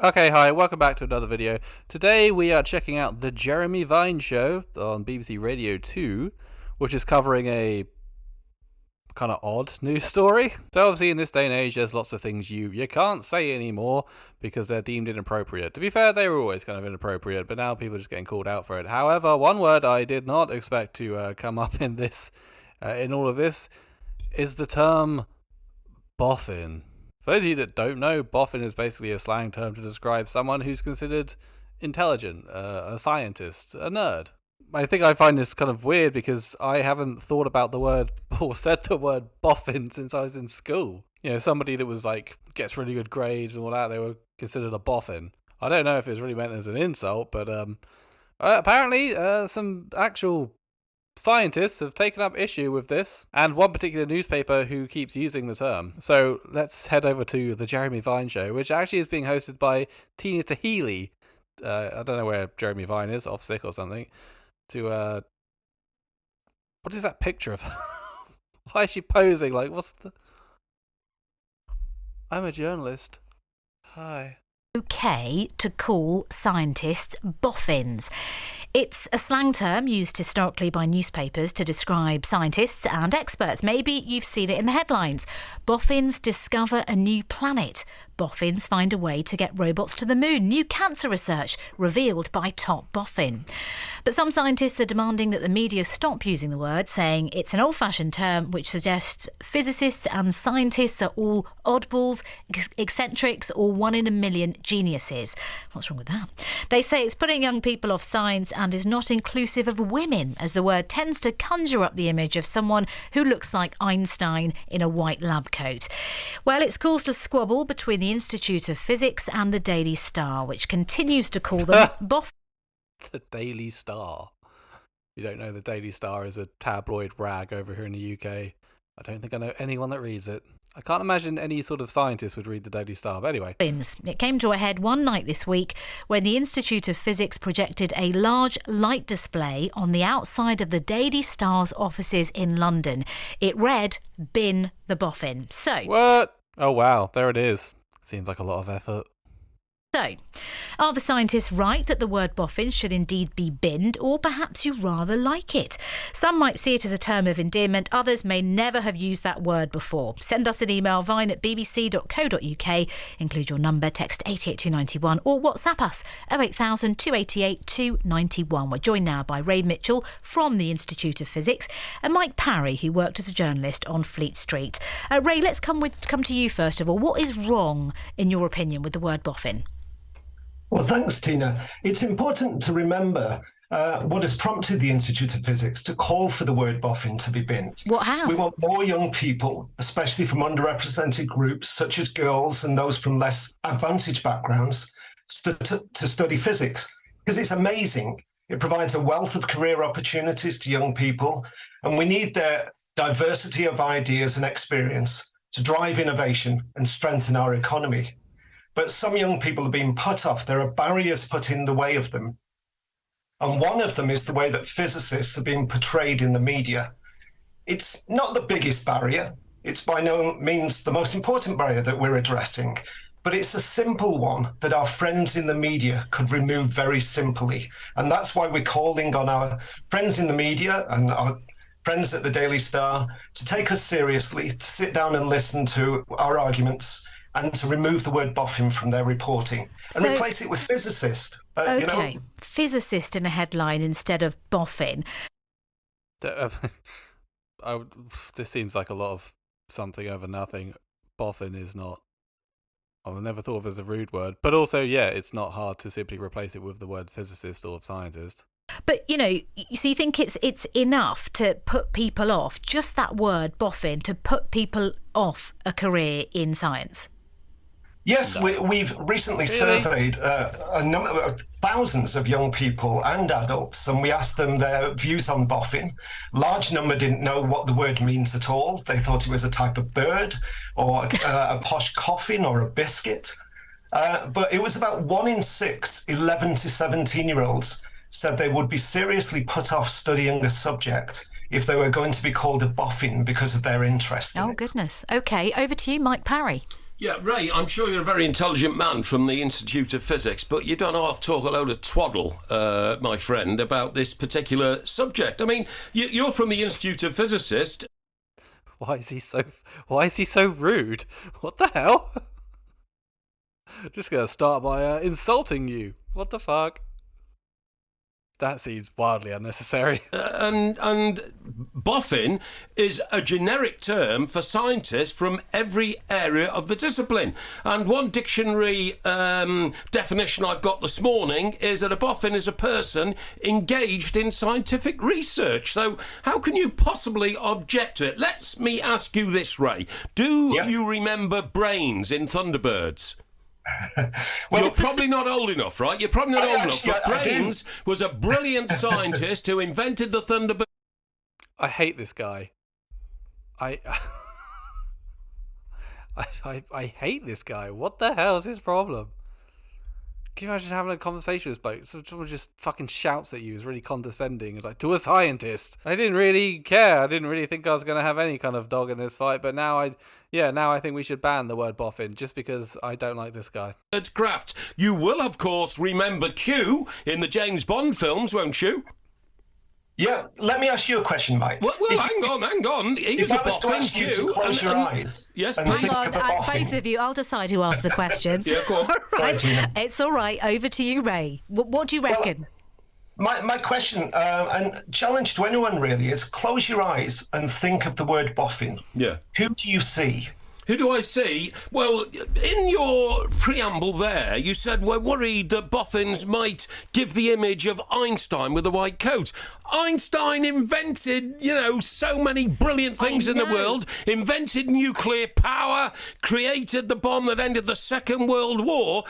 Okay, hi, welcome back to another video. Today we are checking out The Jeremy Vine Show on BBC Radio 2, which is covering a kind of odd news story. So obviously in this day and age there's lots of things you can't say anymore because they're deemed inappropriate. To be fair, they were always kind of inappropriate, but now people are just getting called out for it. However, one word I did not expect to come up in all of this is the term boffin. For those of you that don't know, boffin is basically a slang term to describe someone who's considered intelligent, a scientist, a nerd. I think I find this kind of weird because I haven't thought about the word or said the word boffin since I was in school. You know, somebody that was like, gets really good grades and all that, they were considered a boffin. I don't know if it's really meant as an insult, but apparently some actual scientists have taken up issue with this, and one particular newspaper who keeps using the term. So let's head over to the Jeremy Vine Show, which actually is being hosted by Tina Tahili. I don't know where Jeremy Vine is, off sick or something. What is that picture of her? Why is she posing? Like, I'm a journalist. Hi. Okay to call scientists boffins. It's a slang term used historically by newspapers to describe scientists and experts. Maybe you've seen it in the headlines. Boffins discover a new planet. Boffins find a way to get robots to the moon. New cancer research revealed by top boffin. But some scientists are demanding that the media stop using the word, saying it's an old-fashioned term which suggests physicists and scientists are all oddballs, eccentrics, or one-in-a-million geniuses. What's wrong with that? They say it's putting young people off science and is not inclusive of women, as the word tends to conjure up the image of someone who looks like Einstein in a white lab coat. Well, it's caused a squabble between the Institute of Physics and the Daily Star, which continues to call them boffins. The Daily Star. If you don't know, the Daily Star is a tabloid rag over here in the UK. I don't think I know anyone that reads it. I can't imagine any sort of scientist would read the Daily Star, but anyway. It came to a head one night this week when the Institute of Physics projected a large light display on the outside of the Daily Star's offices in London. It read, "Bin the boffin." So... What? Oh wow, there it is. Seems like a lot of effort. So, are the scientists right that the word boffin should indeed be binned, or perhaps you rather like it? Some might see it as a term of endearment, others may never have used that word before. Send us an email, vine@bbc.co.uk, include your number, text 88291, or WhatsApp us 08000 288 291. We're joined now by Ray Mitchell from the Institute of Physics and Mike Parry, who worked as a journalist on Fleet Street. Ray, let's come to you first of all. What is wrong, in your opinion, with the word boffin? Well, thanks, Tina. It's important to remember what has prompted the Institute of Physics to call for the word boffin to be binned. What has? We want more young people, especially from underrepresented groups such as girls and those from less advantaged backgrounds, to study physics, because it's amazing. It provides a wealth of career opportunities to young people, and we need their diversity of ideas and experience to drive innovation and strengthen our economy. But some young people are being put off. There are barriers put in the way of them. And one of them is the way that physicists are being portrayed in the media. It's not the biggest barrier. It's by no means the most important barrier that we're addressing, but it's a simple one that our friends in the media could remove very simply. And that's why we're calling on our friends in the media and our friends at the Daily Star to take us seriously, to sit down and listen to our arguments, and to remove the word boffin from their reporting and replace it with physicist. Okay, physicist in a headline instead of boffin. This seems like a lot of something over nothing. Boffin is not. I've never thought of it as a rude word. But also, yeah, it's not hard to simply replace it with the word physicist or scientist. But, so you think it's enough to put people off, just that word boffin, to put people off a career in science? Yes, we've recently surveyed thousands of young people and adults, and we asked them their views on boffin. Large number didn't know what the word means at all. They thought it was a type of bird or a posh coffin or a biscuit. But it was about 1 in 6 11 to 17-year-olds said they would be seriously put off studying a subject if they were going to be called a boffin because of their interest in it. Oh, goodness. OK, over to you, Mike Parry. Yeah, Ray, I'm sure you're a very intelligent man from the Institute of Physics, but you don't half talk a load of twaddle, my friend, about this particular subject. I mean, you're from the Institute of Physicists. Why is he so rude? What the hell? Just gonna start by insulting you. What the fuck? That seems wildly unnecessary. And boffin is a generic term for scientists from every area of the discipline. And one dictionary definition I've got this morning is that a boffin is a person engaged in scientific research. So how can you possibly object to it? Let me ask you this, Ray. Do you remember Brains in Thunderbirds? Well, you're probably not old enough, right? You're probably not old enough. But Brains was a brilliant scientist who invented the Thunderbird. I hate this guy. I hate this guy. What the hell is his problem? Can you imagine having a conversation with this bloke? Someone just fucking shouts at you, is really condescending. It's like, to a scientist. I didn't really care. I didn't really think I was going to have any kind of dog in this fight. But now I think we should ban the word boffin just because I don't like this guy. It's craft. You will, of course, remember Q in the James Bond films, won't you? Yeah, let me ask you a question, Mike. Well, hang on. He was if a I was to boffin, ask you Q. to close your eyes yes, and please. think Hang of a on, boffin. both of you, I'll decide who asked the questions. Yeah, go on. All right. Sorry, Gina. It's all right. Over to you, Ray. What do you reckon? My question, and challenge to anyone really, is close your eyes and think of the word boffin. Yeah. Who do you see? Who do I see? Well, in your preamble there, you said we're worried that boffins might give the image of Einstein with a white coat. Einstein invented, so many brilliant things in the world, invented nuclear power, created the bomb that ended the Second World War.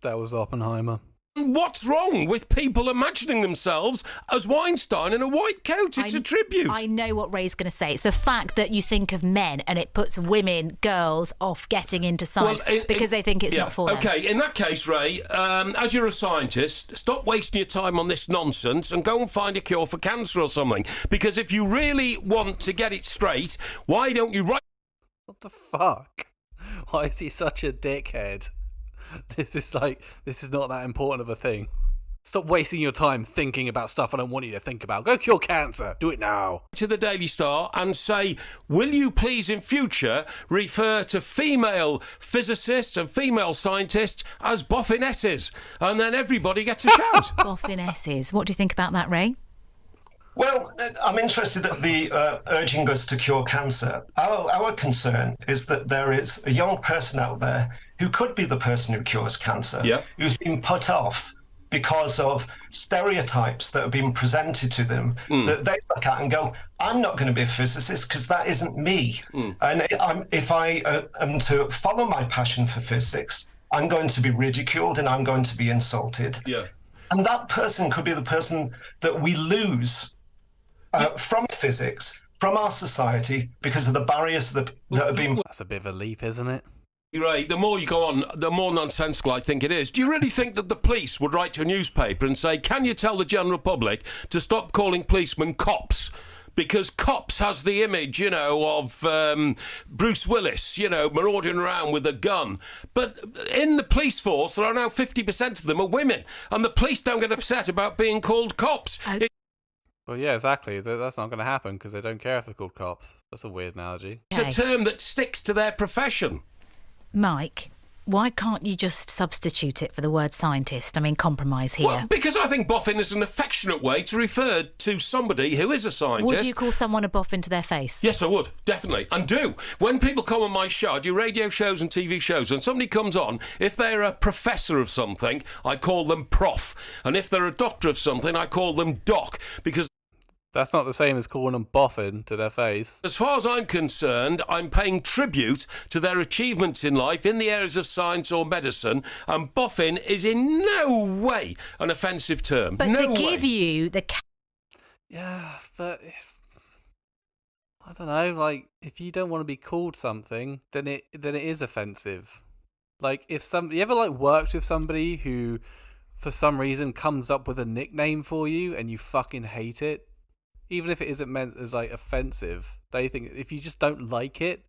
That was Oppenheimer. What's wrong with people imagining themselves as Weinstein in a white coat? It's a tribute. I know what Ray's going to say. It's the fact that you think of men and it puts women, girls off getting into science because they think it's not for them. Okay, in that case, Ray, as you're a scientist, stop wasting your time on this nonsense and go and find a cure for cancer or something. Because if you really want to get it straight, why don't you write... What the fuck? Why is he such a dickhead? This is not that important of a thing. Stop wasting your time thinking about stuff I don't want you to think about. Go cure cancer. Do it now. To the Daily Star and say, will you please in future refer to female physicists and female scientists as boffinesses? And then everybody gets a shout. Boffinesses. What do you think about that, Ray? Well, I'm interested at the urging us to cure cancer. Our concern is that there is a young person out there who could be the person who cures cancer, who's been put off because of stereotypes that have been presented to them that they look at and go, I'm not going to be a physicist because that isn't me. And if I am to follow my passion for physics, I'm going to be ridiculed and I'm going to be insulted. Yeah. And that person could be the person that we lose from physics, from our society, because of the barriers that have been... That's a bit of a leap, isn't it? Right, the more you go on, the more nonsensical I think it is. Do you really think that the police would write to a newspaper and say, can you tell the general public to stop calling policemen cops? Because cops has the image, of Bruce Willis, marauding around with a gun. But in the police force, there are now 50% of them are women. And the police don't get upset about being called cops. Well, yeah, exactly. That's not going to happen because they don't care if they're called cops. That's a weird analogy. It's a term that sticks to their profession. Mike, why can't you just substitute it for the word scientist? I mean, compromise here. Well, because I think boffin is an affectionate way to refer to somebody who is a scientist. Would you call someone a boffin to their face? Yes, I would, definitely. And do. When people come on my show, I do radio shows and TV shows, and somebody comes on, if they're a professor of something, I call them prof. And if they're a doctor of something, I call them doc. Because that's not the same as calling them boffin to their face. as far as I'm concerned, I'm paying tribute to their achievements in life in the areas of science or medicine, and boffin is in no way an offensive term. But to give you the... Yeah, but... I don't know, if you don't want to be called something, then it is offensive. If you ever, worked with somebody who, for some reason, comes up with a nickname for you and you fucking hate it, even if it isn't meant as offensive, they think if you just don't like it,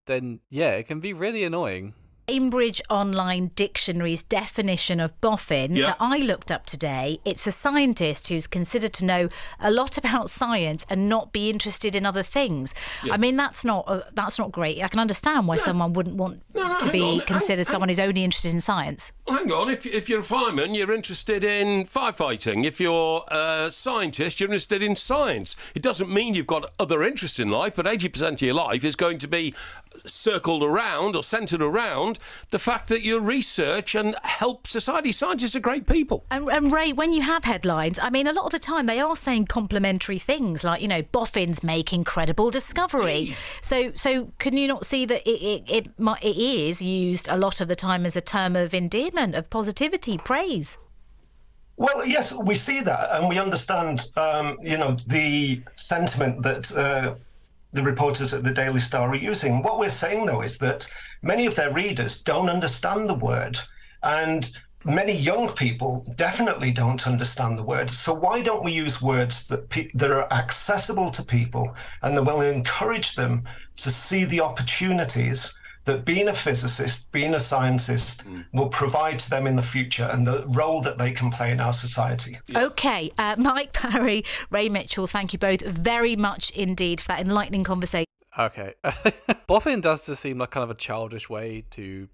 then yeah, it can be really annoying. Cambridge Online Dictionary's definition of boffin that I looked up today, it's a scientist who's considered to know a lot about science and not be interested in other things. I mean, that's not great. I can understand why someone wouldn't want to be considered someone who's only interested in science. Hang on, if you're a fireman, you're interested in firefighting. If you're a scientist, you're interested in science. It doesn't mean you've got other interests in life, but 80% of your life is going to be circled around or centred around the fact that you research and help society. Scientists are great people. And Ray, when you have headlines, I mean, a lot of the time they are saying complimentary things like, you know, boffins make incredible discovery. So can you not see that it is used a lot of the time as a term of endearment, of positivity, praise? Well, yes, we see that, and we understand, the sentiment that the reporters at the Daily Star are using. What we're saying, though, is that many of their readers don't understand the word, and many young people definitely don't understand the word. So why don't we use words that are accessible to people and that will encourage them to see the opportunities that being a physicist, being a scientist will provide to them in the future and the role that they can play in our society. OK, Mike Parry, Ray Mitchell, thank you both very much indeed for that enlightening conversation. Okay. Boffin does just seem like kind of a childish way to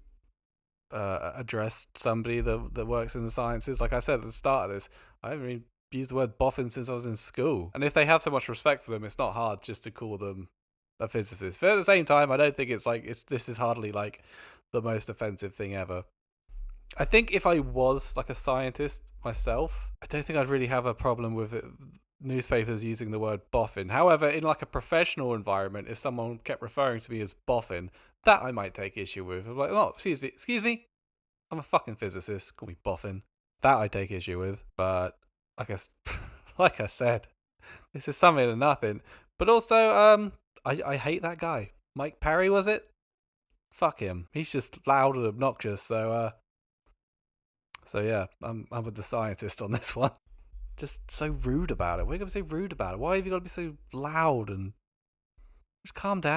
address somebody that works in the sciences. Like I said at the start of this, I haven't really used the word boffin since I was in school. And if they have so much respect for them, it's not hard just to call them a physicist. But at the same time, I don't think this is hardly like the most offensive thing ever. I think if I was like a scientist myself, I don't think I'd really have a problem with newspapers using the word boffin. However, in like a professional environment, if someone kept referring to me as boffin, that I might take issue with. I'm like, oh, excuse me, I'm a fucking physicist, call me boffin. That I take issue with. But like I said, this is something to nothing. But also, I hate that guy. Mike Parry, was it? Fuck him. He's just loud and obnoxious. So yeah, I'm with the scientist on this one. Just so rude about it. Why are you going to be so rude about it? Why have you got to be so loud and just calm down?